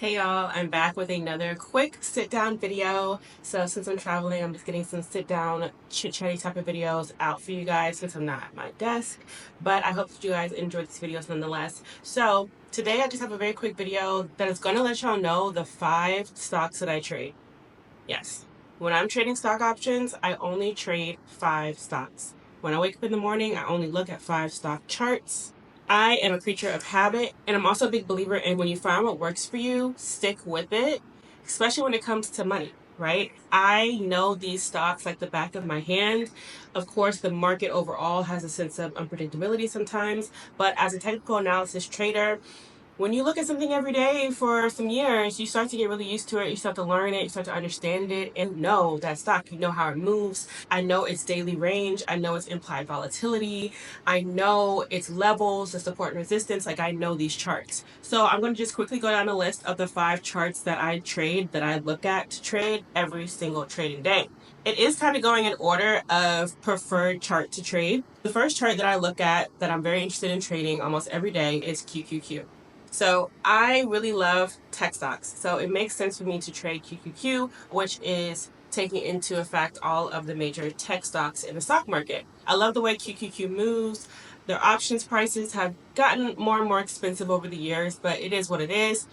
Hey y'all, I'm back with another quick sit down video. So since I'm traveling, I'm just getting some sit down chit chatty type of videos out for you guys since I'm not at my desk. But I hope that you guys enjoyed these videos nonetheless. So today I just have a very quick video that is going to let y'all know the 5 stocks that I trade. Yes, when I'm trading stock options, I only trade 5 stocks. When I wake up in the morning, I only look at 5 stock charts. I am a creature of habit, and I'm also a big believer in when you find what works for you, stick with it, especially when it comes to money, right? I know these stocks like the back of my hand. Of course, the market overall has a sense of unpredictability sometimes, but as a technical analysis trader, when you look at something every day for some years, you start to get really used to it. You start to learn it. You start to understand it and know that stock. You know how it moves. I know its daily range. I know its implied volatility. I know its levels, the support and resistance. Like I know these charts. So I'm going to just quickly go down the list of the 5 charts that I trade, that I look at to trade every single trading day. It is kind of going in order of preferred chart to trade. The first chart that I look at that I'm very interested in trading almost every day is QQQ. So I really love tech stocks. So it makes sense for me to trade QQQ, which is taking into effect all of the major tech stocks in the stock market. I love the way QQQ moves. Their options prices have gotten more and more expensive over the years, but it is what it is.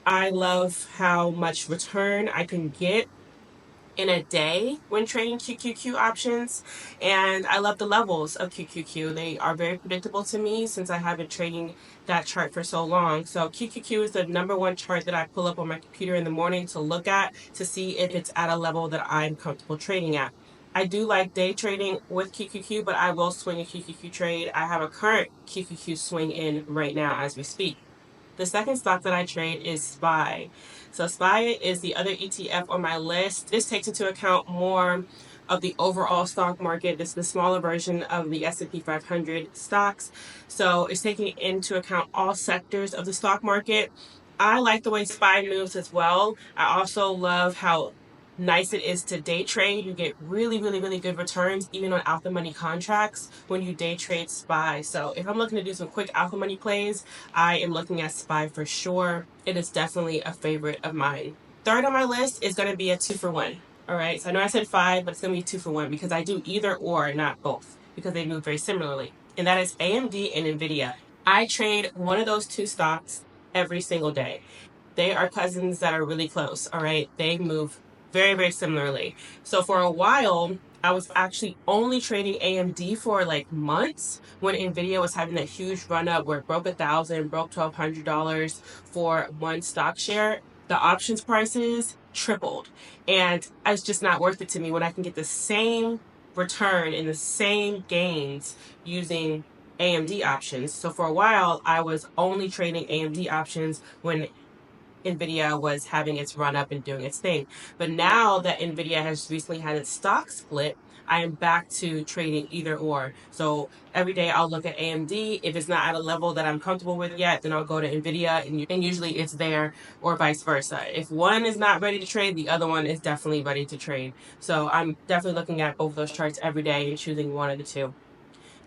I love how much return I can get in a day when trading QQQ options, and I love the levels of QQQ. They are very predictable to me since I have been trading that chart for so long. So QQQ is the number one chart that I pull up on my computer in the morning to look at to see if it's at a level that I'm comfortable trading at. I do like day trading with QQQ, but I will swing a QQQ trade. I have a current QQQ swing in right now as we speak. The second stock that I trade is SPY. So SPY is the other ETF on my list. This takes into account more of the overall stock market. This is the smaller version of the S&P 500 stocks. So it's taking into account all sectors of the stock market. I like the way SPY moves as well. I also love how nice it is to day trade. You get really good returns even on out the money contracts when you day trade SPY. So if I'm looking to do some quick out the money plays, I am looking at SPY for sure. It is definitely a favorite of mine. Third on my list is going to be a 2-for-1. All right, so I know I said 5, but it's going to be 2-for-1 because I do either or, not both, because they move very similarly. And that is AMD and NVDA. I trade one of those 2 stocks every single day. They are cousins that are really close. All right, they move very similarly. So for a while, I was actually only trading AMD for like months when NVIDIA was having that huge run up where it broke $1,000, broke $1,200 for one stock share. The options prices tripled, and it's just not worth it to me when I can get the same return and the same gains using AMD options. So for a while, I was only trading AMD options when NVIDIA was having its run up and doing its thing. But now that NVIDIA has recently had its stock split, I am back to trading either or. So every day I'll look at AMD. If it's not at a level that I'm comfortable with yet, then I'll go to NVIDIA, and usually it's there, or vice versa. If one is not ready to trade, the other one is definitely ready to trade. So I'm definitely looking at both of those charts every day and choosing one of the two.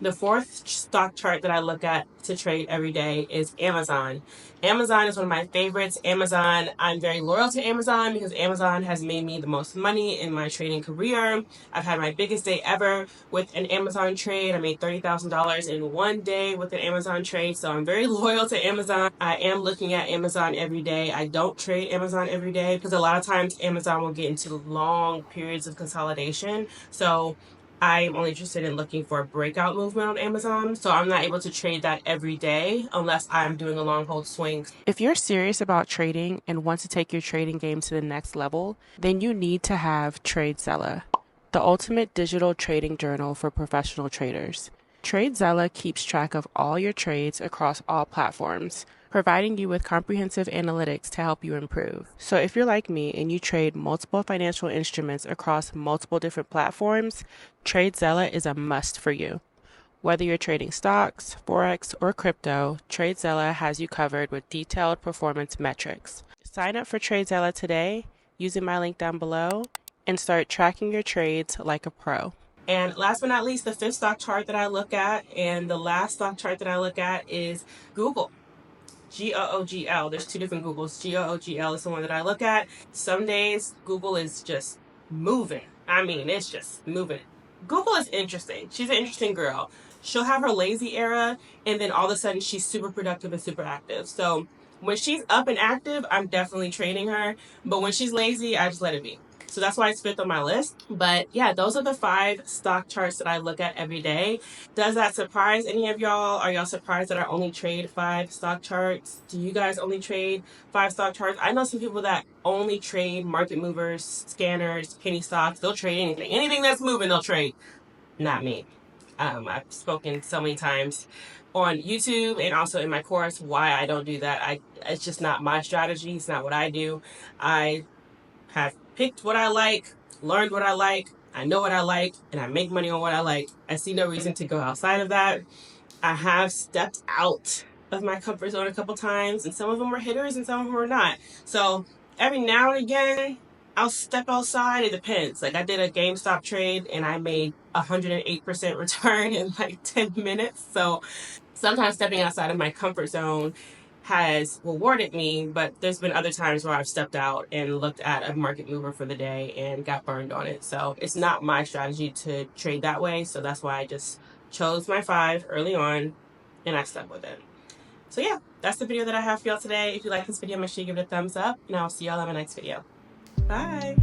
The fourth stock chart that I look at to trade every day is Amazon. Amazon is one of my favorites. Amazon, I'm very loyal to Amazon because Amazon has made me the most money in my trading career. I've had my biggest day ever with an Amazon trade. I made $30,000 in one day with an Amazon trade. So I'm very loyal to Amazon. I am looking at Amazon every day. I don't trade Amazon every day because a lot of times Amazon will get into long periods of consolidation. So I'm only interested in looking for a breakout movement on Amazon, so I'm not able to trade that every day unless I'm doing a long hold swing. If you're serious about trading and want to take your trading game to the next level, then you need to have TradeZella, the ultimate digital trading journal for professional traders. TradeZella keeps track of all your trades across all platforms, providing you with comprehensive analytics to help you improve. So if you're like me and you trade multiple financial instruments across multiple different platforms, TradeZella is a must for you. Whether you're trading stocks, forex, or crypto, TradeZella has you covered with detailed performance metrics. Sign up for TradeZella today using my link down below and start tracking your trades like a pro. And last but not least, the fifth stock chart that I look at and the last stock chart that I look at is Google. GOOGL. There's two different Googles. GOOGL is the one that I look at. Some days Google is just moving. I mean, it's just moving. Google is interesting. She's an interesting girl. She'll have her lazy era, and then all of a sudden she's super productive and super active. So when she's up and active, I'm definitely trading her. But when she's lazy, I just let it be. So that's why it's fifth on my list. But yeah, those are the 5 stock charts that I look at every day. Does that surprise any of y'all? Are y'all surprised that I only trade 5 stock charts? Do you guys only trade 5 stock charts? I know some people that only trade market movers, scanners, penny stocks. They'll trade anything. Anything that's moving, they'll trade. Not me. I've spoken so many times on YouTube and also in my course why I don't do that. It's just not my strategy. It's not what I do. I have picked what I like, learned what I like, I know what I like, and I make money on what I like. I see no reason to go outside of that. I have stepped out of my comfort zone a couple times, and some of them were hitters and some of them were not. So every now and again, I'll step outside. It depends. Like I did a GameStop trade and I made 108% return in like 10 minutes. So sometimes stepping outside of my comfort zone has rewarded me, but there's been other times where I've stepped out and looked at a market mover for the day and got burned on it. So it's not my strategy to trade that way. So that's why I just chose my 5 early on and I stuck with it. So yeah, that's the video that I have for y'all today. If you like this video, make sure you give it a thumbs up and I'll see y'all in my next video. Bye.